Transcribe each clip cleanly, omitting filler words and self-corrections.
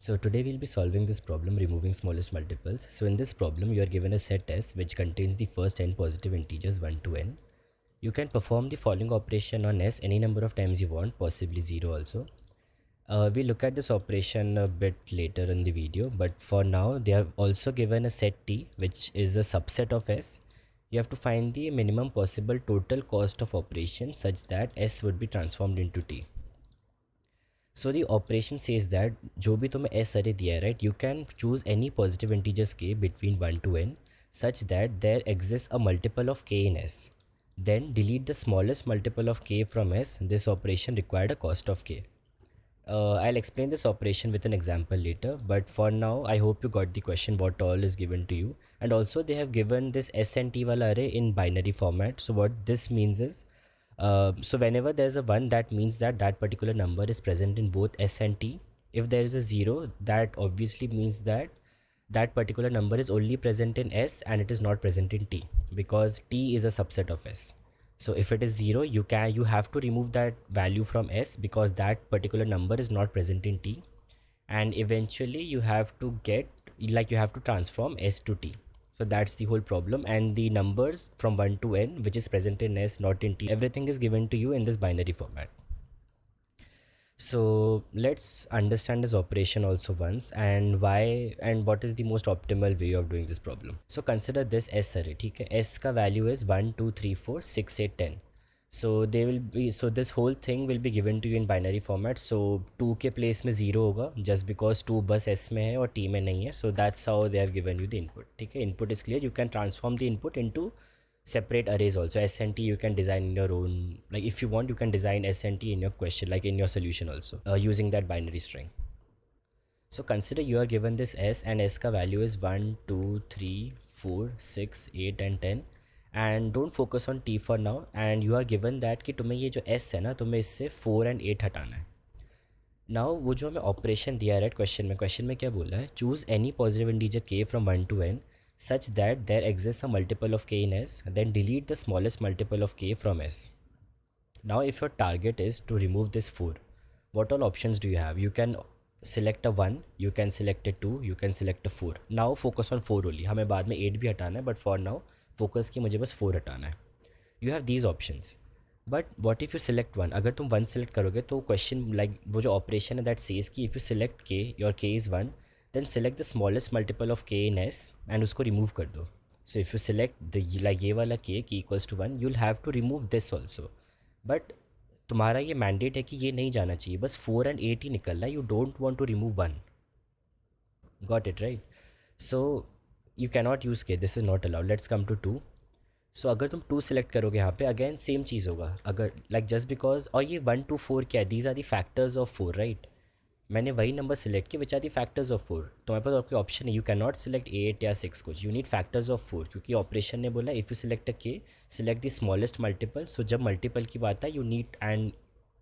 So today we'll be solving this problem removing smallest multiples. So in this problem you are given a set S which contains the first n positive integers 1 to n. You can perform the following operation on S any number of times you want, possibly 0 also. We'll look at this operation a bit later in the video, but for now they have also given a set T which is a subset of S. You have to find the minimum possible total cost of operation such that S would be transformed into T. So the operation says that जो भी तुम्हें S array दिया है, right, you can choose any positive integers k between 1 to n such that there exists a multiple of k in S. Then delete the smallest multiple of k from S. This operation required a cost of k. I'll explain this operation with an example later, but for now I hope you got the question what all is given to you. And also they have given this S and T wala array in binary format. So what this means is so whenever there's a 1, that means that that particular number is present in both S and T. If there is a 0, that obviously means that that particular number is only present in S and it is not present in T, because T is a subset of S. So if it is 0, you have to remove that value from S because that particular number is not present in T, and eventually you have to transform S to T. So that's the whole problem, and the numbers from 1 to n which is present in S not in T, everything is given to you in this binary format. So let's understand this operation also once, and why and what is the most optimal way of doing this problem. So consider this S array, ठीक है. S का value is 1 2 3 4 6 8 10. So this whole thing will be given to you in binary format. So 2 के place में 0 होगा just because 2 बस S में है और T में नहीं है. So that's how they have given you the input. ठीक है, input is clear. You can transform the input into separate arrays also. S and T you can design in your own, like if you want you can design S and T in your question, like in your solution also, using that binary string. So consider you are given this S and S ka value is 1 2 3 4 6 8 and 10, and don't focus on T for now, and you are given that कि तुम्हें ये जो S है ना, तुम्हें इससे 4 and 8 हटाना है. नाउ वो जो हमें ऑपरेशन दिया है क्वेश्चन में क्या बोला है, choose any positive integer k from 1 to n such that there exists a multiple of k in S, then delete the smallest multiple of k from S. Now if your target is to remove this 4, what all options do you have? You can select a 1, you can select a 2, you can select a 4. Now focus on 4 only. हमें बाद में 8 भी हटाना है, but for now focus कि मुझे बस 4 हटाना है. You have these options. But what if you select 1, अगर तुम 1 सेलेक्ट करोगे तो क्वेश्चन लाइक वो जो ऑपरेशन है दैट सेज कि if you select K, your K is 1, then select the smallest multiple of K in S and उसको remove कर दो. So if you select the like ये वाला के की equals to 1, you will have to remove this also. But तुम्हारा ये mandate है कि ये नहीं जाना चाहिए, बस 4 and 8 ही निकलना है. You don't want to remove 1. Got it right? So you cannot use K, this is not allowed. Let's come to 2. So अगर तुम 2 सेलेक्ट करोगे यहाँ पे अगेन सेम चीज़ होगा. अगर लाइक जस्ट बिकॉज, और ये 1 2 4 क्या है, these are the factors of 4, right. मैंने वही नंबर सेलेक्ट किया which are the factors of 4. तुम्हारे पास आपके ऑप्शन है, यू कैन नॉट सेलेक्ट 8 या 6 कुछ, यू नीड फैक्टर्स ऑफ 4, क्योंकि ऑपरेशन ने बोला if you select a K select the smallest multiple. So जब मल्टीपल की बात है यू नीड, एंड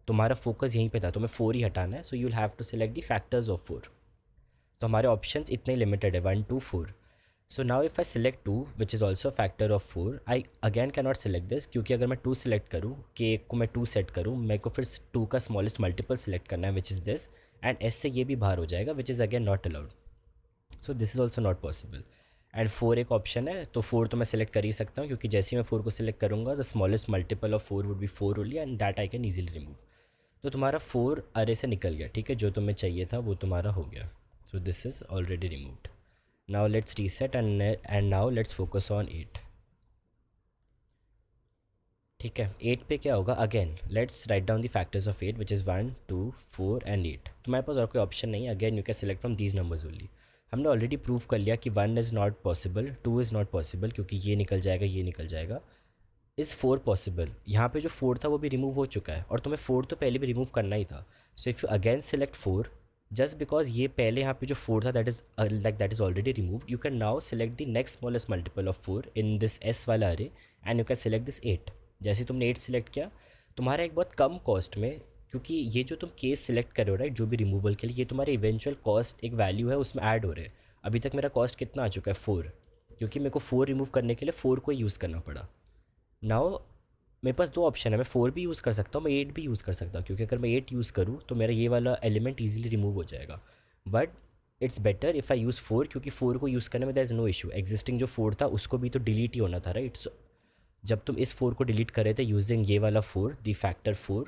तुम्हारा फोकस यहीं पे था, तुम्हें 4 ही हटाना है. So you will have to select the factors of 4. तो हमारे ऑप्शन इतने लिमिटेड है, 1 2 4. So now if I select 2 which is also a factor of 4, I again cannot select this, क्योंकि अगर मैं 2 सेलेक्ट करूँ, k को मैं 2 सेट करूँ, मेरे को फिर 2 का स्मॉलेस्ट मल्टीपल सेलेक्ट करना है which is this, and s से ये भी बाहर हो जाएगा which is again not allowed. So this is also not possible. And 4 एक ऑप्शन है, तो 4 तो मैं सेलेक्ट कर ही सकता हूँ, क्योंकि जैसे ही मैं 4 को सिलेक्ट करूँगा the smallest multiple of 4 would be 4 only, and that I can easily remove. तो तुम्हारा 4 अरे से निकल गया, ठीक है, जो तुम्हें चाहिए था वो तुम्हारा हो गया. सो this is already removed. Now let's reset and now let's focus on 8. ठीक है, 8 पे क्या होगा, again let's write down the factors of 8 which is 1 2 4 and 8. तुम्हारे पास और कोई ऑप्शन नहीं है, again you can select from these numbers only. हमने ऑलरेडी प्रूव कर लिया कि 1 is not possible, 2 is not possible, क्योंकि ये निकल जाएगा ये निकल जाएगा. इज़ 4 पॉसिबल, यहाँ पे जो 4 था वो भी रिमूव हो चुका है, और तुम्हें 4 तो पहले भी रिमूव करना ही था. सो if you again select 4, just because ये पहले यहाँ पे जो 4 था that is already remove, you can now select the next smallest multiple of 4 in this S वाला अरे, and you can select this 8. जैसे तुमने 8 सेलेक्ट किया, तुम्हारा एक बहुत कम कॉस्ट में, क्योंकि ये जो तुम केस सेलेक्ट कर रहे हो राइट, जो भी रिमूवल के लिए, ये तुम्हारे इवेंचुअल कॉस्ट एक वैल्यू है उसमें ऐड हो रहे हैं. अभी तक मेरा कॉस्ट कितना आ चुका है, 4, क्योंकि मेरे को 4 रिमूव करने के लिए 4 को यूज़ करना पड़ा. नाउ मेरे पास दो ऑप्शन है, मैं 4 भी यूज़ कर सकता हूँ, मैं 8 भी यूज़ कर सकता हूँ, क्योंकि अगर मैं 8 यूज़ करूँ तो मेरा ये वाला एलिमेंट ईजिली रिमूव हो जाएगा. But it's better if I use 4, क्योंकि 4 को यूज़ करने में there is no issue. Existing जो 4 था उसको भी तो डिलीट ही होना था, राइट? सो जब तुम इस 4 को डिलीट कर रहे थे यूजिंग ये वाला 4, the factor 4,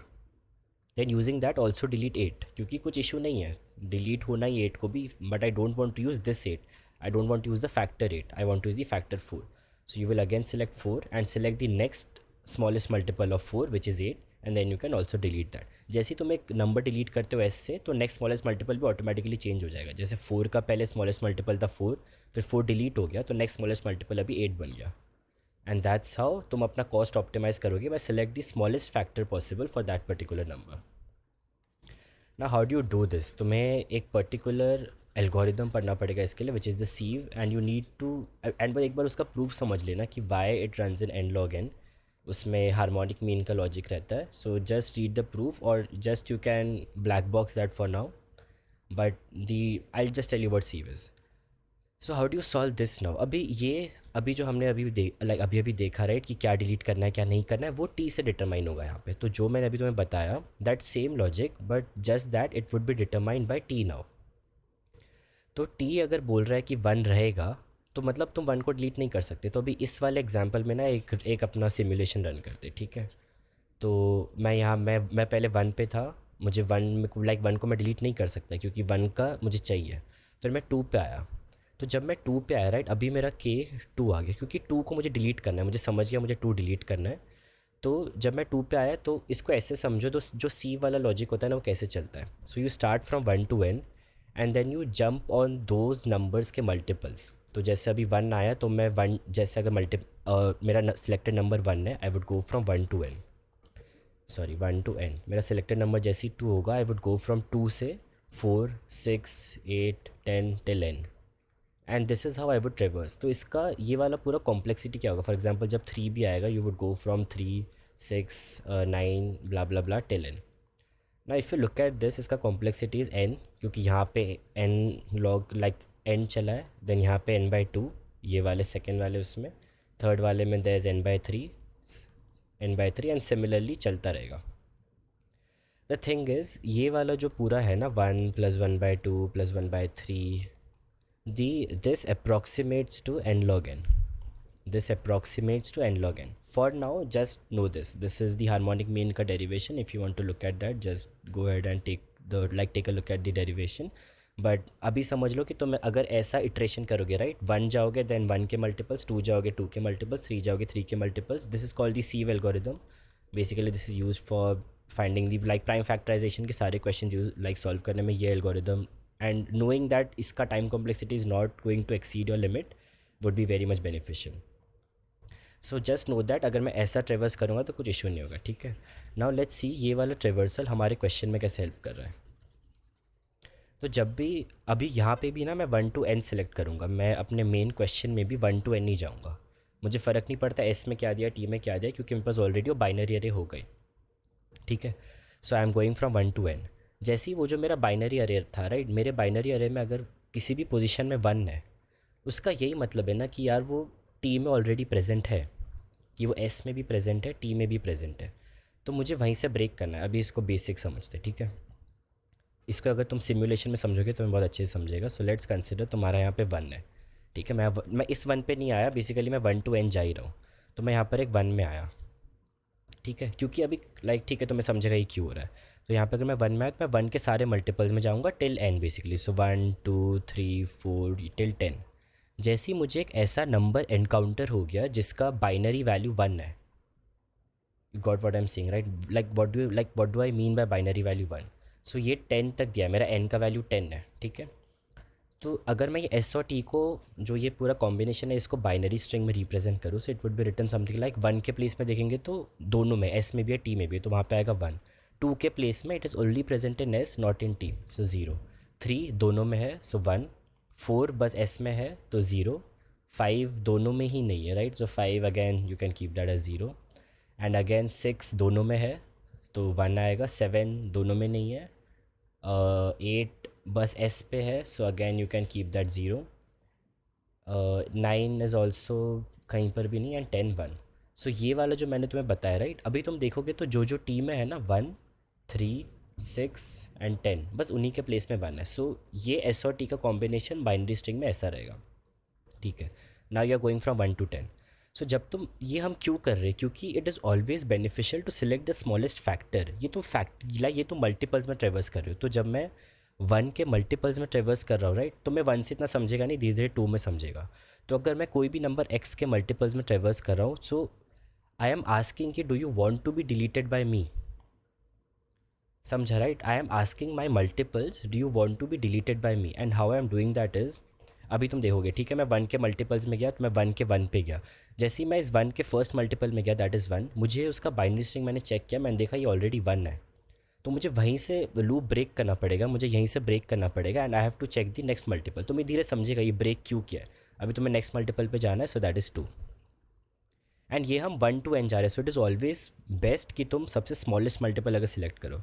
then using that also delete 8, क्योंकि कुछ इशू नहीं है, डिलीट होना ही 8 को भी, but I don't want to use this 8, I don't want to use the factor 8, I want to use the factor 4। So you will again select 4 and select the next smallest multiple of 4 which is 8, and then you can also delete that. जैसे ही तुम एक number delete करते हो S से, तो next smallest multiple भी automatically change हो जाएगा। जैसे 4 का पहले स्मॉलेस्ट मल्टीपल था 4, फिर 4 डिलीट हो गया तो नेक्स्ट स्मॉलेस्ट मल्टीपल अभी 8 बन गया। एंड दैट्स हाउ तुम अपना कॉस्ट ऑप्टिमाइज करोगे, by select the smallest factor possible for that particular number. ना how do you do this? तुम्हें एक पर्टिकुलर एल्गोरिदम पढ़ना पड़ेगा इसके लिए, which is the sieve, and you need to, and एक बार उसका प्रूफ समझ लेना कि why it runs in n log n, उसमें हार्मोनिक मीन का लॉजिक रहता है। So just read the proof, और just you can black box that for now, but the I just tell you what sieve is. So how do you solve this now? अभी जो हमने अभी देखा, right, कि क्या डिलीट करना है क्या नहीं करना है, वो टी से डिटरमाइन होगा यहाँ पे। तो जो मैंने अभी तुम्हें बताया, that same logic, but just that it would be determined by T now. तो टी अगर बोल रहा है कि 1 रहेगा, तो मतलब तुम 1 को डिलीट नहीं कर सकते। तो अभी इस वाले एग्जाम्पल में ना एक अपना सिमुलेशन रन करते, ठीक है? तो मैं पहले 1 पे था, मुझे 1 को मैं डिलीट नहीं कर सकता क्योंकि 1 का मुझे चाहिए। फिर मैं 2 पे आया, तो जब मैं 2 पे आया, राइट, अभी मेरा के 2 आ गया, क्योंकि 2 को मुझे डिलीट करना है, मुझे समझ गया मुझे 2 डिलीट करना है। तो जब मैं 2 पे आया, तो इसको ऐसे समझो, तो जो सी वाला लॉजिक होता है ना, वो कैसे चलता है। So you start from 1 to n, and then you jump on those numbers के मल्टीपल्स। तो जैसे अभी 1 आया, तो मैं 1, जैसे अगर मेरा सिलेक्टेड नंबर 1 है, I would go from 1 to n, sorry 1 to n। मेरा सिलेक्टेड नंबर जैसे ही 2 होगा, आई वुड गो फ्रॉम 2 से 4, 6, 8, 10 till n, and this is how I would ट्रेवर्स। तो इसका ये वाला पूरा कॉम्प्लेक्सिटी क्या होगा? फॉर एग्जाम्पल जब 3 भी आएगा, you would go from 3, 6, 9 blah blah blah till n। ना if you look at this, इसका कॉम्प्लेक्सिटी इज़ n, क्योंकि यहाँ पे n लॉग लाइक n चला है, देन यहाँ पे n/2, ये वाले सेकेंड वाले उसमें, थर्ड वाले में there is n/3 and similarly चलता रहेगा। द थिंग इज़, ये वाला जो पूरा है ना, 1 + 1/2 + 1/3, this approximates to n log n. This approximates to n log n. For now, just know this. This is the harmonic mean का derivation. If you want to look at that, just go ahead and take a look at the derivation. But अभी समझ लो कि तुम अगर ऐसा iteration करोगे, right, 1 जाओगे, then 1 के मल्टीपल्स, 2 जाओगे, 2 के मल्टीपल्स, 3 जाओगे, 3 के multiples, this is called the sieve algorithm. Basically this is use for finding the like prime factorisation के सारे क्वेश्चन यूज लाइक सॉल्व करने में ये एल्गोरिदम, एंड नोइंग दैट इसका time complexity is not going to exceed your limit would be very much beneficial. So just know that अगर मैं ऐसा ट्रेवर्स करूँगा तो कुछ इशू नहीं होगा, ठीक है? नाउ लेट्स सी ये वाला ट्रेवर्सल हमारे क्वेश्चन में कैसे हेल्प कर रहा है। तो जब भी अभी यहाँ पे भी ना मैं 1 to n सेलेक्ट करूँगा, मैं अपने मेन क्वेश्चन में भी 1 to n ही जाऊँगा। मुझे फ़र्क नहीं पड़ता एस में क्या दिया, टी में क्या दिया, क्योंकि मेरे पास ऑलरेडी वो बाइनरी अरे हो गई, ठीक है? So I am going from 1 to n। जैसे ही वो जो मेरा बाइनरी अरे था, राइट, मेरे बाइनरी अरे में अगर किसी भी पोजीशन में 1 है, उसका यही मतलब है ना कि यार वो टी में ऑलरेडी प्रेजेंट है, कि वो एस में भी प्रेजेंट है, टी में भी प्रेजेंट है। तो मुझे वहीं से ब्रेक करना है। अभी इसको बेसिक समझते, ठीक है? इसको अगर तुम सिमुलेशन में समझोगे तो मैं बहुत अच्छे से समझेगा। सो लेट्स कंसिडर तुम्हारा यहाँ पे 1 है, ठीक है? मैं इस 1 पे नहीं आया, बेसिकली मैं 1 to n जा ही रहा हूँ। तो मैं यहाँ पर एक 1 में आया, ठीक है? क्योंकि अभी लाइक ठीक है, तो मैं समझेगा ये क्यों हो रहा है। तो यहाँ पे अगर मैं 1 में आया, तो मैं 1 के सारे मल्टीपल्स में जाऊँगा टिल n बेसिकली। सो 1, 2, 3, 4 टिल 10। जैसे ही मुझे एक ऐसा नंबर एनकाउंटर हो गया जिसका बाइनरी वैल्यू 1 है, got what I am saying, right? What do I mean by binary value 1? सो ये 10 तक दिया है, मेरा n का वैल्यू 10 है, ठीक है? तो अगर मैं ये एस और टी को, जो ये पूरा कॉम्बिनेशन है, इसको बाइनरी स्ट्रिंग में रिप्रेजेंट करूँ, so it would be written something like 1 के प्लेस में देखेंगे तो दोनों में, एस में भी है टी में भी है, तो वहाँ पे आएगा 1। 2 के प्लेस में it is only present in S not in T, so 0। 3 दोनों में है, सो 1। 4 बस एस में है तो 0। 5 दोनों में ही नहीं है, right, so 5 again you can keep that as 0। एंड अगेन 6 दोनों में है तो 1 आएगा। 7 दोनों में नहीं है। 8 बस एस पे है, so again you can keep that 0। 9 is also कहीं पर भी नहीं, एंड 10 1। सो ये वाला जो मैंने तुम्हें बताया, राइट, अभी तुम देखोगे तो जो जो टी में है ना, 1, 3, 6 एंड 10, बस उन्हीं के प्लेस में 1 है। सो ये एस और टी का कॉम्बिनेशन बाइनरी स्ट्रिंग में ऐसा रहेगा, ठीक है। Now you are going from 1 to 10। सो जब तुम ये हम क्यों कर रहे हैं, क्योंकि it is always beneficial to select the smallest factor. ये तुम मल्टीपल्स में ट्रेवर्स कर रहे हो, तो जब मैं 1 के मल्टीपल्स में ट्रेवर्स कर रहा हूँ राइट, तो मैं 1 से इतना समझेगा नहीं, धीरे धीरे 2 में समझेगा। तो अगर मैं कोई भी नंबर x के मल्टीपल्स में ट्रेवर्स कर रहा हूँ, सो आई एम आस्किंग कि do you want to B deleted by me, समझा right. I am asking my multiples do you want to B deleted by me, and how I am doing that is, अभी तुम देखोगे, ठीक है। मैं 1 के multiples में गया तो मैं 1 के 1 पे गया। जैसे ही मैं इस 1 के फर्स्ट मल्टीपल में गया दैट इज़ 1, मुझे उसका बाइनरी स्ट्रिंग मैंने चेक किया, मैंने देखा ये ऑलरेडी 1 है। तो मुझे वहीं से लूप ब्रेक करना पड़ेगा, मुझे यहीं से ब्रेक करना पड़ेगा, and I have to check the next multiple. तो मैं धीरे समझेगा ये ब्रेक क्यों किया है। अभी तुम्हें नेक्स्ट मल्टीपल पे जाना है, सो दैट इज़ 2, एंड ये हम 1 to n जा रहे हैं। So it is always best कि तुम सबसे स्मॉलेस्ट मल्टीपल अगर सिलेक्ट करो,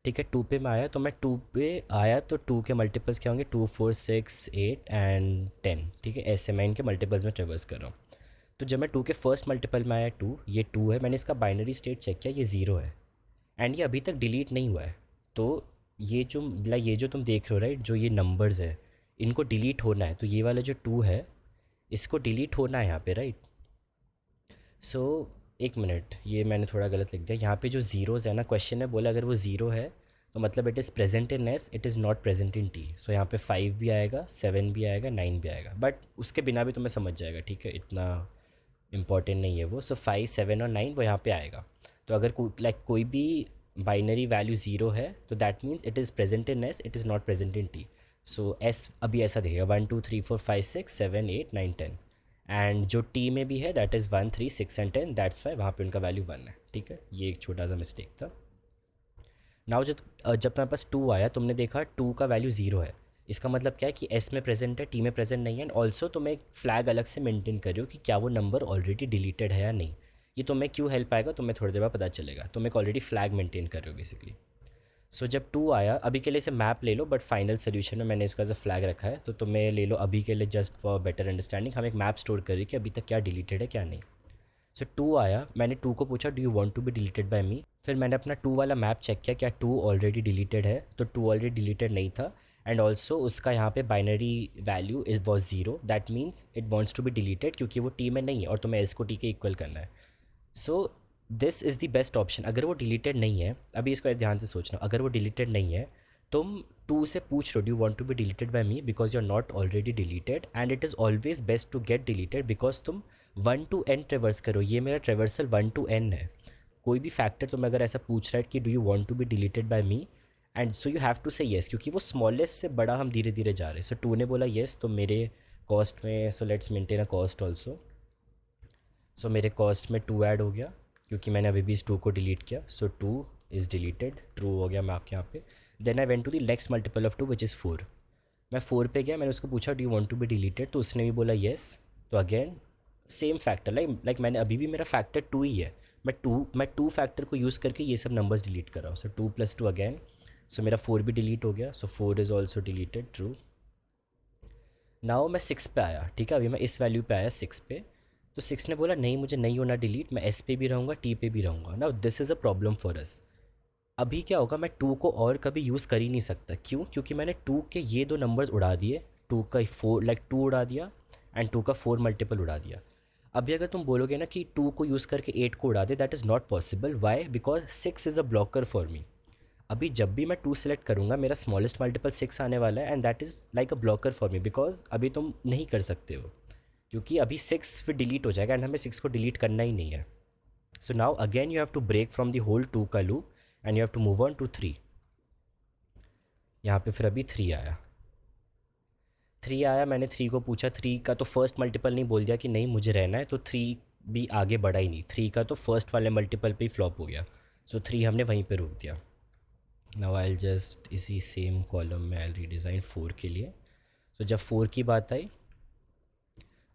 ठीक है। 2 पे मैं आया, तो मैं 2 पे आया तो 2 के मल्टीपल्स क्या होंगे, 2 4 6 8 एंड 10, ठीक है। ऐसे मैं इनके मल्टीपल्स में ट्रेवर्स कर रहा हूँ। तो जब मैं 2 के फर्स्ट मल्टीपल में आया 2, ये 2 है, मैंने इसका बाइनरी स्टेट चेक किया, ये 0 है, एंड ये अभी तक डिलीट नहीं हुआ है। तो ये जो तुम देख रहे हो राइट, जो ये नंबर्स है इनको डिलीट होना है, तो ये वाला जो 2 है इसको डिलीट होना है यहाँ पे राइट। सो एक मिनट, ये मैंने थोड़ा गलत लिख दिया। यहाँ पे जो ज़ीरोज़ है ना, क्वेश्चन में बोला अगर वो ज़ीरो है तो मतलब it is present in S, it is not present in T. So यहाँ पे 5 भी आएगा, 7 भी आएगा, 9 भी आएगा, बट उसके बिना भी तुम्हें समझ जाएगा, ठीक है। इतना इंपॉर्टेंट नहीं है वो। सो 5 7 और 9 वो यहाँ पे आएगा। तो अगर कोई भी बाइनरी वैल्यू ज़ीरो है तो that means it is present in S, it is not present in T. So S अभी ऐसा दिखेगा 1 2 3 4 5 6 7 8 9 10, एंड जो टी में भी है that is 1 3 6 and 10, that's why वहाँ पे उनका वैल्यू 1 है, ठीक है। ये एक छोटा सा मिस्टेक था। नाउ जब तुम्हारे पास 2 आया, तुमने देखा 2 का वैल्यू 0 है, इसका मतलब क्या है कि एस में प्रेजेंट है, टी में प्रेजेंट नहीं है, एंड ऑल्सो तुम एक फ्लैग अलग से मेंटेन कर रहे हो कि क्या वो नंबर ऑलरेडी डिलीटेड है या नहीं। ये तुम्हें क्यों हेल्प आएगा, तुम्हें थोड़ी देर बाद पता चलेगा। तुम एक ऑलरेडी फ्लैग मेंटेन कर रहे हो बेसिकली। सो जब 2 आया, अभी के लिए इसे मैप ले लो, बट फाइनल सोल्यूशन में मैंने इसको एज अ फ्लैग रखा है, तो तुम्हें ले लो अभी के लिए जस्ट फॉर बेटर अंडरस्टैंडिंग। हम एक मैप स्टोर करें कि अभी तक क्या डिलीटेड है क्या नहीं। सो 2 आया, मैंने 2 को पूछा do you want to be deleted by me. फिर मैंने अपना 2 वाला मैप चेक किया, क्या 2 ऑलरेडी डिलीटेड है, तो 2 ऑलरेडी डिलीटेड नहीं था, एंड ऑल्सो उसका यहाँ पे binary value is was 0, that means it wants to B deleted, क्योंकि वो टी में नहीं है और तुम्हें एस को टी के इक्वल करना है। सो this is the best option. अगर वो डिलीटेड नहीं है, अभी इसको ध्यान से सोचना, अगर वो डिलीटेड नहीं है, तुम 2 से पूछ रहे हो do you want to be deleted by me because you are not already deleted, and it is always best to get deleted because तुम 1 to n ट्रेवर्स करो। ये मेरा ट्रेवर्सल 1 to n है। कोई भी फैक्टर तुम अगर ऐसा पूछ रहा है कि do you want to be deleted by me, and so you have to say yes, क्योंकि वो स्मॉलेस्ट से बड़ा हम धीरे धीरे जा रहे हैं। सो 2 ने बोला येस, तो मेरे कॉस्ट में, so let's maintain a cost also. So मेरे कॉस्ट में 2 ऐड हो गया, क्योंकि मैंने अभी भी इस 2 को डिलीट किया। सो 2 इज़ डिलीटेड, ट्रू हो गया मैप यहाँ पे। Then I went to the next multiple of 2 which is 4। मैं 4 पे गया, मैंने उसको पूछा do you want to be deleted, तो उसने भी बोला येस। तो अगेन सेम फैक्टर, लाइक मैंने अभी भी मेरा फैक्टर 2 ही है। मैं टू फैक्टर को यूज़ करके ये सब नंबर्स डिलीट कर रहा हूँ। सो 2 + 2 अगेन, सो मेरा 4 भी डिलीट हो गया। सो 4 is also deleted, true. Now मैं 6 पे आया, ठीक है। अभी मैं इस वैल्यू पे आया 6 पे, तो 6 ने बोला नहीं मुझे नहीं होना डिलीट, मैं एस पे भी रहूँगा, टी पे भी रहूँगा। Now this is a problem for us. अभी क्या होगा, मैं 2 को और कभी यूज़ कर ही नहीं सकता। क्यों? क्योंकि मैंने 2 के ये 2 नंबर्स उड़ा दिए, 2 का 4 लाइक 2 उड़ा दिया, एंड 2 का 4 मल्टीपल उड़ा दिया। अभी अगर तुम बोलोगे ना कि 2 को यूज़ करके 8 को उड़ा दे, that is not possible. Why? Because 6 is a blocker for me. अभी जब भी मैं 2 सेलेक्ट करूँगा, मेरा स्मॉलेस्ट मल्टीपल 6 आने वाला है, and that is like a blocker for me, because अभी तुम नहीं कर सकते हो, क्योंकि अभी 6 फिर डिलीट हो जाएगा, एंड हमें 6 को डिलीट करना ही नहीं है। So now again you have to break from the whole 2 का loop, and you have to move on to 3। यहाँ पे फिर अभी 3 आया। 3 आया, मैंने 3 को पूछा, 3 का तो फर्स्ट मल्टीपल नहीं बोल दिया कि नहीं मुझे रहना है, तो 3 भी आगे बढ़ा ही नहीं। 3 का तो फर्स्ट वाले मल्टीपल पे ही फ्लॉप हो गया। सो 3 हमने वहीं पे रोक दिया। नाउ आई जस्ट इसी सेम कॉलम में आई रीडिज़ाइन 4 के लिए। सो जब 4 की बात आई,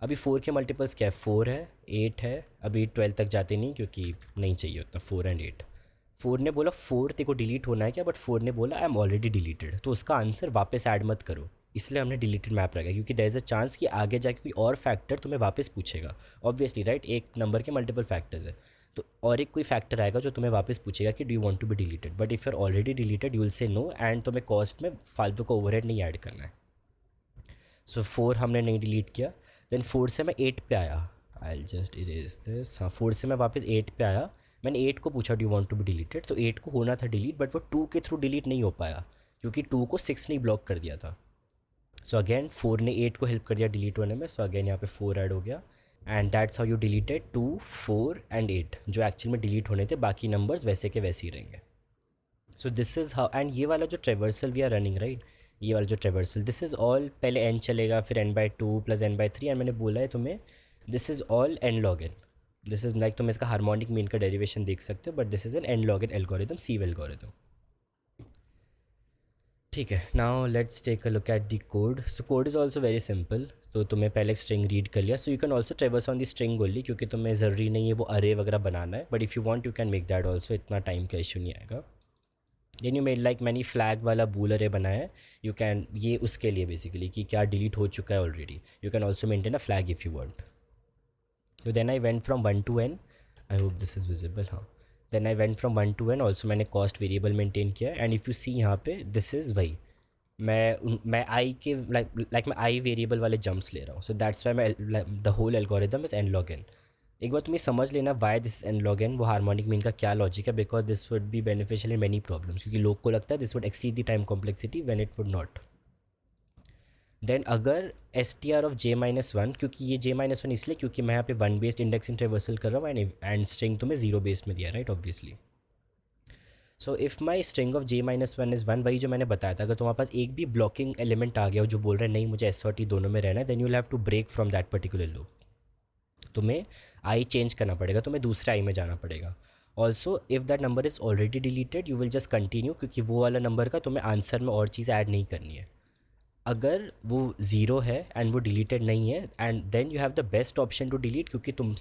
अभी 4 के मल्टीपल्स क्या है, 4 है, 8 है, अभी 12 तक जाते नहीं क्योंकि नहीं चाहिए उतना, 4 एंड 8। 4 ने बोला 4 तेरे को डिलीट होना है क्या, बट 4 ने बोला आई एम ऑलरेडी डिलीटेड, तो उसका आंसर वापस ऐड मत करो। इसलिए हमने डिलीटेड मैप रखा, क्योंकि देयर इज़ अ चांस कि आगे जाके कोई और फैक्टर तुम्हें वापस पूछेगा। ऑब्वियसली राइट, एक नंबर के मल्टीपल फैक्टर्स है, तो और एक कोई फैक्टर आएगा जो तुम्हें वापस पूछेगा कि do you want to be deleted, but if you are already deleted you will say no, and तुम्हें कॉस्ट में फालतू का ओवरहेड नहीं ऐड करना है। सो 4 हमने नहीं डिलीट किया। देन 4 से मैं 8 पे आया। I just erase this. हाँ, 4 से मैं वापस 8 पे आया। मैंने 8 को पूछा do you want to be deleted, तो 8 को होना था डिलीट, बट वो 2 के थ्रू डिलीट नहीं हो पाया क्योंकि 2 को 6 ने ब्लॉक कर दिया था। सो अगेन 4 ने 8 को हेल्प कर दिया डिलीट होने में। सो अगेन यहाँ पे 4 ऐड हो गया, and that's how you deleted 2, 4 and 8 जो एक्चुअल में डिलीट होने थे। बाकी नंबर्स वैसे के वैसे ही रहेंगे। So this is how, and ये वाला जो traversal we are running right, ये वाला जो ट्रेवर्सल, दिस इज़ ऑल पहले एन चलेगा, फिर n/2 प्लस n/3, एंड मैंने बोला है तुम्हें this is all n log n. This is like तुम इसका हार्मोनिक मीन का डेरिवेशन देख सकते हो, but this is n n log n algorithm, sieve algorithm. ठीक है, now let's take a look at the code. So code is also very simple. तो तुम्हें पहले स्ट्रिंग रीड कर लिया, so you can also traverse on the string only, क्योंकि तुम्हें ज़रूरी नहीं है वो अरे वगैरह बनाना है, but if you want you can make that also, इतना टाइम का इशू नहीं आएगा। देन यू मेड लाइक मैंने फ्लैग वाला बूल अरे बनाया है, यू कैन, ये उसके लिए बेसिकली कि क्या डिलीट हो चुका है already. You can also maintain a flag if you want. तो then I went from 1 to n, I hope this is visible. हाँ, then I went from 1 to n, also मैंने कॉस्ट वेरिएबल मेंटेन किया, and if you see यहाँ पे this is वही, मैं आई के like मैं आई वेरिएबल वाले जंप्स ले रहा हूँ। सो दैट्स वाई मैं the whole algorithm is n log n. एक बार तुम्हें समझ लेना why this n log n, वो हार्मोनिक मीन का क्या लॉजिक है, because this would be beneficial in many problems, क्योंकि लोग को लगता है this would exceed the time complexity when it would not. Then अगर S T R of j-1, क्योंकि ये j-1 इसलिए क्योंकि मैं यहाँ पे 1 बेस्ड इंडेक्सिंग ट्रेवर्सल कर रहा हूँ, एंड स्ट्रिंग तुम्हें 0 बेस्ड में दिया, right, obviously. So if my string of j-1 is 1, वही जो मैंने बताया था, अगर तुम्हारे पास एक भी ब्लॉकिंग एलिमेंट आ गया हो जो बोल रहा है नहीं मुझे एस और टी दोनों में रहना है, then you will have to break from that particular loop. तुम्हें आई चेंज करना पड़ेगा, तुम्हें दूसरे आई में जाना पड़ेगा। Also if that number is already deleted you will just continue, क्योंकि वो वाला नंबर का तुम्हें आंसर में और चीज़ ऐड नहीं करनी है। अगर वो ज़ीरो है एंड वो डिलीटेड नहीं है, and then you have the best option to delete, क्योंकि तुम,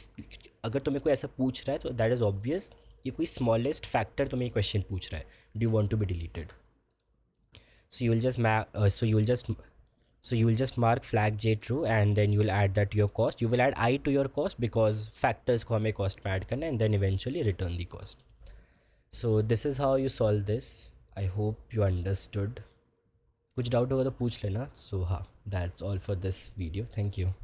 अगर तुम्हें कोई ऐसा पूछ रहा है तो दैट इज़ ऑब्वियस कि कोई स्मॉलेस्ट फैक्टर तुम्हें क्वेश्चन पूछ रहा है, do you want to be deleted. So you will just so you will just mark flag j true, and then you will add that to your cost, you will add I to your cost because factors को हमें cost में add करना है, and then eventually return the cost. So this is how you solve this. I hope you understood. कुछ doubt होगा तो पूछ लेना। So हाँ, that's all for this video. Thank you.